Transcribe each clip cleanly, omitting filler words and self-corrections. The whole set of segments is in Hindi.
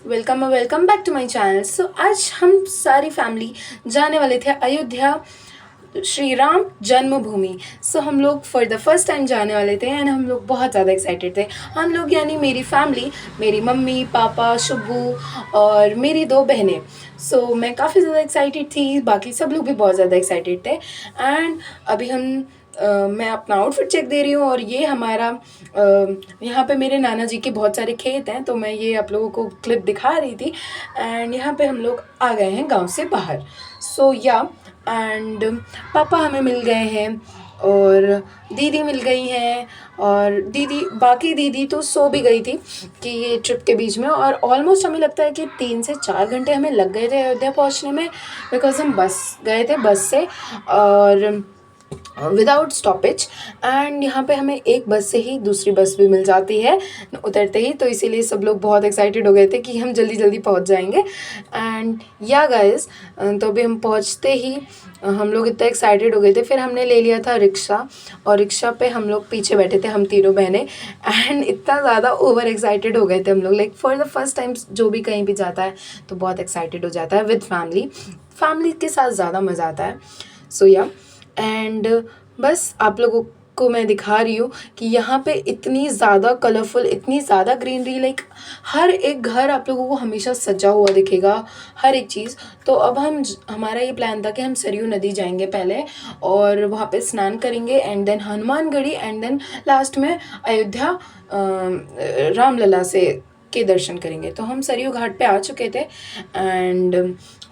वेलकम और welcome back to my channel. So आज हम सारी फैमिली जाने वाले थे अयोध्या, श्री राम जन्मभूमि। सो हम लोग फॉर द फर्स्ट टाइम जाने वाले थे एंड हम लोग बहुत ज़्यादा एक्साइटेड थे। हम लोग यानी मेरी फैमिली, मेरी मम्मी पापा शुभू और मेरी दो बहनें। सो मैं काफ़ी ज़्यादा एक्साइटेड थी, बाकी सब लोग भी बहुत ज़्यादा एक्साइटेड थे। एंड अभी मैं अपना आउटफिट चेक दे रही हूँ और ये हमारा यहाँ पे मेरे नाना जी के बहुत सारे खेत हैं, तो मैं ये आप लोगों को क्लिप दिखा रही थी। एंड यहाँ पे हम लोग आ गए हैं गांव से बाहर। सो या एंड पापा हमें मिल गए हैं और दीदी मिल गई हैं। और बाकी दीदी तो सो भी गई थी कि ये ट्रिप के बीच में। और ऑलमोस्ट हमें लगता है कि 3 से 4 घंटे हमें लग गए थे अयोध्या पहुँचने में, बिकॉज हम बस गए थे, बस से और विदाउट स्टॉपेज। एंड यहाँ पे हमें एक बस से ही दूसरी बस भी मिल जाती है उतरते ही, तो इसीलिए सब लोग बहुत एक्साइटेड हो गए थे कि हम जल्दी जल्दी पहुँच जाएंगे। एंड या गाइस, तो अभी हम पहुँचते ही हम लोग इतना एक्साइटेड हो गए थे। फिर हमने ले लिया था रिक्शा और रिक्शा पे हम लोग पीछे बैठे थे, हम तीनों बहनें। एंड इतना ज़्यादा ओवर एक्साइटेड हो गए थे हम लोग, like for the first time जो भी कहीं भी जाता है तो बहुत एक्साइटेड हो जाता है विद फैमिली के साथ ज़्यादा मज़ा आता है। सो या एंड बस आप लोगों को मैं दिखा रही हूँ कि यहाँ पे इतनी ज़्यादा कलरफुल, इतनी ज़्यादा ग्रीनरी, लाइक हर एक घर आप लोगों को हमेशा सजा हुआ दिखेगा, हर एक चीज़। तो अब हमारा ये प्लान था कि हम सरयू नदी जाएंगे पहले और वहाँ पे स्नान करेंगे and then Hanumangarhi and then last में अयोध्या रामलला से के दर्शन करेंगे। तो हम सरयू घाट पे आ चुके थे एंड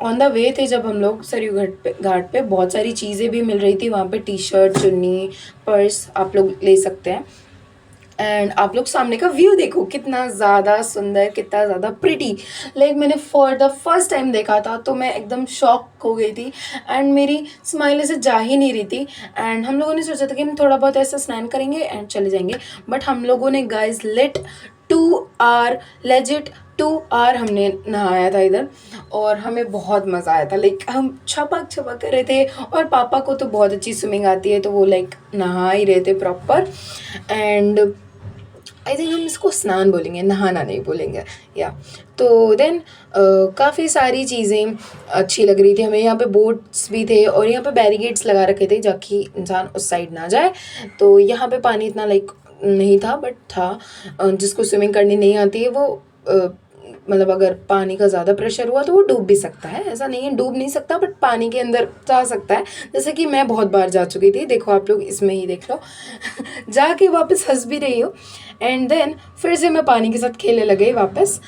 ऑन द वे थे जब हम लोग सरयू घाट पे बहुत सारी चीज़ें भी मिल रही थी वहाँ पे, टी शर्ट, चुन्नी, पर्स आप लोग ले सकते हैं। एंड आप लोग सामने का व्यू देखो, कितना ज़्यादा सुंदर, कितना ज़्यादा प्रिटी। लाइक मैंने फॉर द फर्स्ट टाइम देखा था तो मैं एकदम शॉक हो गई थी एंड मेरी स्माइल ऐसे जा ही नहीं रही थी। एंड हम लोगों ने सोचा था कि हम थोड़ा बहुत ऐसा स्नान करेंगे एंड चले जाएंगे, बट हम लोगों ने guys late 2 hour, legit 2 hour हमने नहाया था इधर और हमें बहुत मज़ा आया था। लाइक हम छपक छपक कर रहे थे और पापा को तो बहुत अच्छी स्विमिंग आती है तो वो लाइक नहा ही रहे थे प्रॉपर। एंड आई थिंक हम इसको स्नान बोलेंगे, नहाना नहीं बोलेंगे। या तो देन काफ़ी सारी चीज़ें अच्छी लग रही थी हमें। यहाँ पे बोट्स भी थे और यहाँ पे बैरिकेड्स लगा रखे थे ताकि इंसान उस साइड ना जाए। तो यहाँ पे पानी इतना लाइक नहीं था, बट था जिसको स्विमिंग करनी नहीं आती है वो मतलब अगर पानी का ज़्यादा प्रेशर हुआ तो वो डूब भी सकता है। ऐसा नहीं है डूब नहीं सकता, बट पानी के अंदर जा सकता है। जैसे कि मैं बहुत बार जा चुकी थी, देखो आप लोग इसमें ही देख लो जाके वापस हंस भी रही हूँ। एंड देन फिर से मैं पानी के साथ खेलने लगे वापस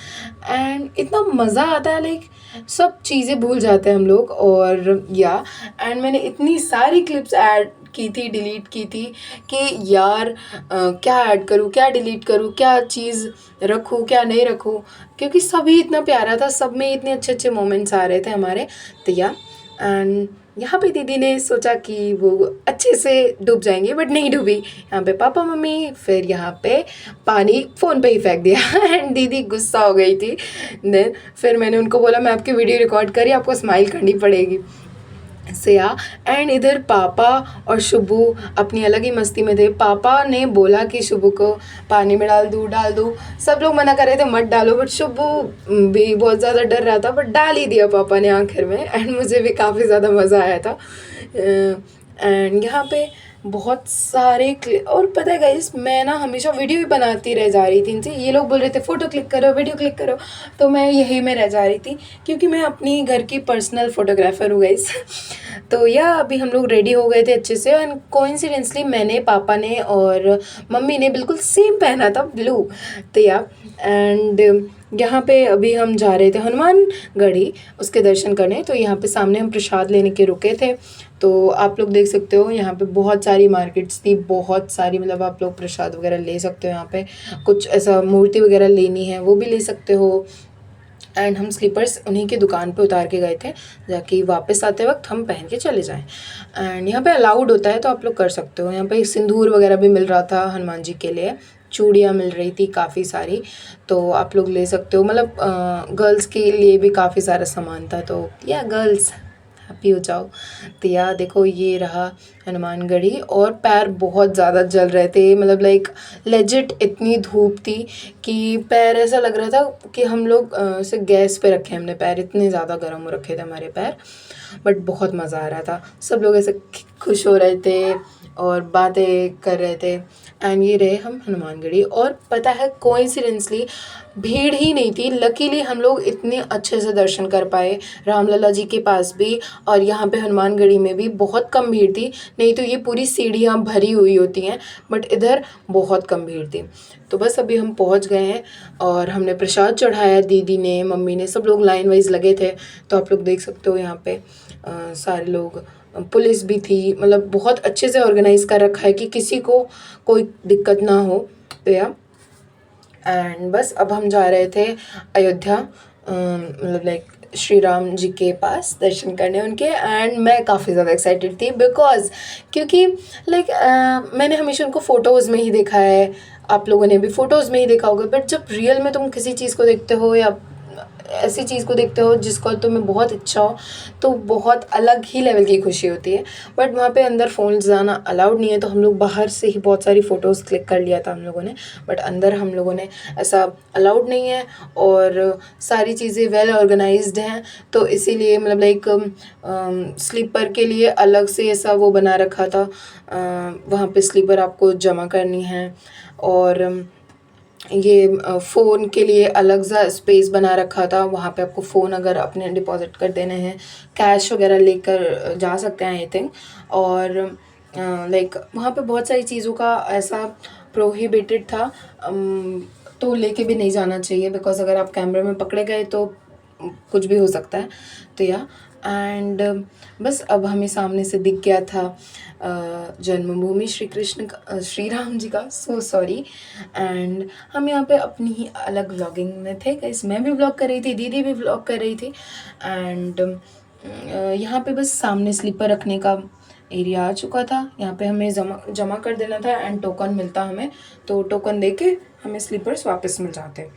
एंड इतना मज़ा आता है, लाइक सब चीज़ें भूल जाते हैं हम लोग। और या एंड मैंने इतनी सारी क्लिप्स ऐड की थी, डिलीट की थी कि यार क्या ऐड करूँ, क्या डिलीट करूँ, क्या चीज़ रखूँ, क्या नहीं रखूँ, क्योंकि सभी इतना प्यारा था, सब में इतने अच्छे अच्छे मोमेंट्स आ रहे थे हमारे। तो या एंड यहाँ पे दीदी ने सोचा कि वो अच्छे से डूब जाएंगे, बट नहीं डूबी। यहाँ पे पापा मम्मी, फिर यहाँ पे पानी फ़ोन पे ही फेंक दिया एंड दीदी गुस्सा हो गई थी। देन फिर मैंने उनको बोला मैं आपकी वीडियो रिकॉर्ड करी, आपको स्माइल करनी पड़ेगी से या। एंड इधर पापा और शुभू अपनी अलग ही मस्ती में थे। पापा ने बोला कि शुभू को पानी में डाल दूँ, सब लोग मना कर रहे थे मत डालो, बट शुभू भी बहुत ज़्यादा डर रहा था, बट डाल ही दिया पापा ने आखिर में। एंड मुझे भी काफ़ी ज़्यादा मज़ा आया था। एंड यहाँ पे बहुत सारे और पता है गाइस, मैं ना हमेशा वीडियो ही बनाती रह जा रही थी इनसे। ये लोग बोल रहे थे फ़ोटो क्लिक करो, वीडियो क्लिक करो, तो मैं यही में रह जा रही थी क्योंकि मैं अपनी घर की पर्सनल फ़ोटोग्राफ़र हूँ गाइस। तो या अभी हम लोग रेडी हो गए थे अच्छे से एंड कोइंसिडेंटली मैंने, पापा ने और मम्मी ने बिल्कुल सेम पहना था, ब्लू। तो या एंड यहाँ पे अभी हम जा रहे थे हनुमानगढ़ी उसके दर्शन करने। तो यहाँ पे सामने हम प्रसाद लेने के रुके थे, तो आप लोग देख सकते हो यहाँ पे बहुत सारी मार्केट्स थी, बहुत सारी, मतलब आप लोग प्रसाद वगैरह ले सकते हो। यहाँ पे कुछ ऐसा मूर्ति वगैरह लेनी है वो भी ले सकते हो। एंड हम स्लीपर्स उन्हीं की दुकान पे उतार के गए थे ताकि वापस आते वक्त हम पहन के चले जाएं। एंड यहाँ पे अलाउड होता है तो आप लोग कर सकते हो। यहाँ पे सिंदूर वगैरह भी मिल रहा था हनुमान जी के लिए, चूड़ियाँ मिल रही थी काफ़ी सारी, तो आप लोग ले सकते हो। मतलब गर्ल्स के लिए भी काफ़ी सारा सामान था, तो या गर्ल्स हैप्पी हो जाओ। तो यार देखो ये रहा हनुमानगढ़ी, और पैर बहुत ज़्यादा जल रहे थे, मतलब लाइक लेजिट इतनी धूप थी कि पैर ऐसा लग रहा था कि हम लोग से गैस पे रखे हमने पैर, इतने ज़्यादा गर्म हो रखे थे हमारे पैर। बट बहुत मज़ा आ रहा था, सब लोग ऐसे खुश हो रहे थे और बातें कर रहे थे। एंड ये रहे हम हनुमानगढ़ी, और पता है कोइंसिडेंसली भीड़ ही नहीं थी, लकीली हम लोग इतने अच्छे से दर्शन कर पाए रामलला जी के पास भी, और यहाँ पे हनुमानगढ़ी में भी बहुत कम भीड़ थी, नहीं तो ये पूरी सीढ़ियाँ भरी हुई होती हैं, बट इधर बहुत कम भीड़ थी। तो बस अभी हम पहुँच गए हैं और हमने प्रसाद चढ़ाया, दीदी ने, मम्मी ने, सब लोग लाइन वाइज लगे थे। तो आप लोग देख सकते हो यहाँ पे सारे लोग, पुलिस भी थी, मतलब बहुत अच्छे से ऑर्गेनाइज कर रखा है कि किसी को कोई दिक्कत ना हो। तो या एंड बस अब हम जा रहे थे अयोध्या, मतलब लाइक श्री राम जी के पास दर्शन करने उनके। एंड मैं काफ़ी ज़्यादा एक्साइटेड थी बिकॉज क्योंकि लाइक मैंने हमेशा उनको फ़ोटोज़ में ही देखा है, आप लोगों ने भी फ़ोटोज़ में ही देखा होगा, बट जब रियल में तुम किसी चीज़ को देखते हो या ऐसी चीज़ को देखते हो जिसको तुम्हें बहुत इच्छा हो, तो बहुत अलग ही लेवल की खुशी होती है। बट वहाँ पे अंदर फ़ोन जाना अलाउड नहीं है, तो हम लोग बाहर से ही बहुत सारी फ़ोटोज़ क्लिक कर लिया था हम लोगों ने, बट अंदर हम लोगों ने ऐसा अलाउड नहीं है। और सारी चीज़ें वेल ऑर्गेनाइज्ड हैं, तो इसीलिए मतलब लाइक स्लीपर के लिए अलग से ऐसा वो बना रखा था, वहाँ पे स्लीपर आपको जमा करनी है, और ये फ़ोन के लिए अलग सा स्पेस बना रखा था, वहाँ पे आपको फ़ोन अगर अपने डिपॉज़िट कर देने हैं, कैश वगैरह लेकर जा सकते हैं आई थिंक। और लाइक वहाँ पे बहुत सारी चीज़ों का ऐसा प्रोहिबिटेड था, तो लेके भी नहीं जाना चाहिए, बिकॉज़ अगर आप कैमरे में पकड़े गए तो कुछ भी हो सकता है। तो या एंड बस अब हमें सामने से दिख गया था जन्मभूमि श्री कृष्ण का, श्री राम जी का, सो सॉरी। एंड हम यहाँ पे अपनी ही अलग व्लॉगिंग में थे गाइस, मैं भी व्लॉग कर रही थी, दीदी भी व्लॉग कर रही थी। एंड यहाँ पे बस सामने स्लीपर रखने का एरिया आ चुका था, यहाँ पे हमें जमा कर देना था एंड टोकन मिलता हमें, तो टोकन दे के हमें स्लीपर्स वापस मिल जाते।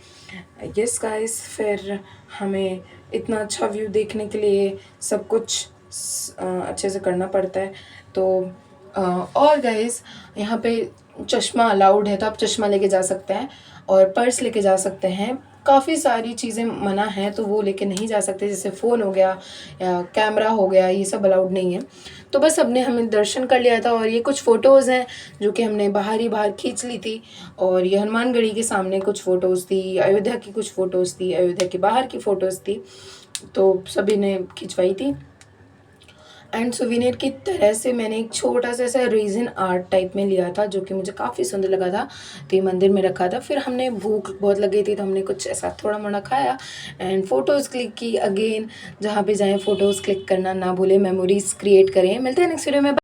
यस गाइस, फिर हमें इतना अच्छा व्यू देखने के लिए सब कुछ अच्छे से करना पड़ता है। तो और गाइस यहाँ पे चश्मा अलाउड है, तो आप चश्मा लेके जा सकते हैं और पर्स लेके जा सकते हैं। काफ़ी सारी चीज़ें मना हैं तो वो लेके नहीं जा सकते, जैसे फ़ोन हो गया या कैमरा हो गया, ये सब अलाउड नहीं है। तो बस हमने हमें दर्शन कर लिया था, और ये कुछ फ़ोटोज़ हैं जो कि हमने बाहर ही बाहर खींच ली थी। और ये हनुमानगढ़ी के सामने कुछ फ़ोटोज़ थी, अयोध्या की कुछ फ़ोटोज़ थी, अयोध्या के बाहर की फ़ोटोज़ थी, तो सभी ने खिंचवाई थी। एंड सुवेनियर की तरह से मैंने एक छोटा सा ऐसा रीजन आर्ट टाइप में लिया था, जो कि मुझे काफ़ी सुंदर लगा था, तो ये मंदिर में रखा था। फिर हमने भूख बहुत लगी थी तो हमने कुछ ऐसा थोड़ा मोड़ा खाया एंड फ़ोटोज़ क्लिक की। अगेन जहाँ पे जाएँ फ़ोटोज़ क्लिक करना ना भूलें, मेमोरीज़ क्रिएट करें। मिलते हैं नेक्स्ट वीडियो में।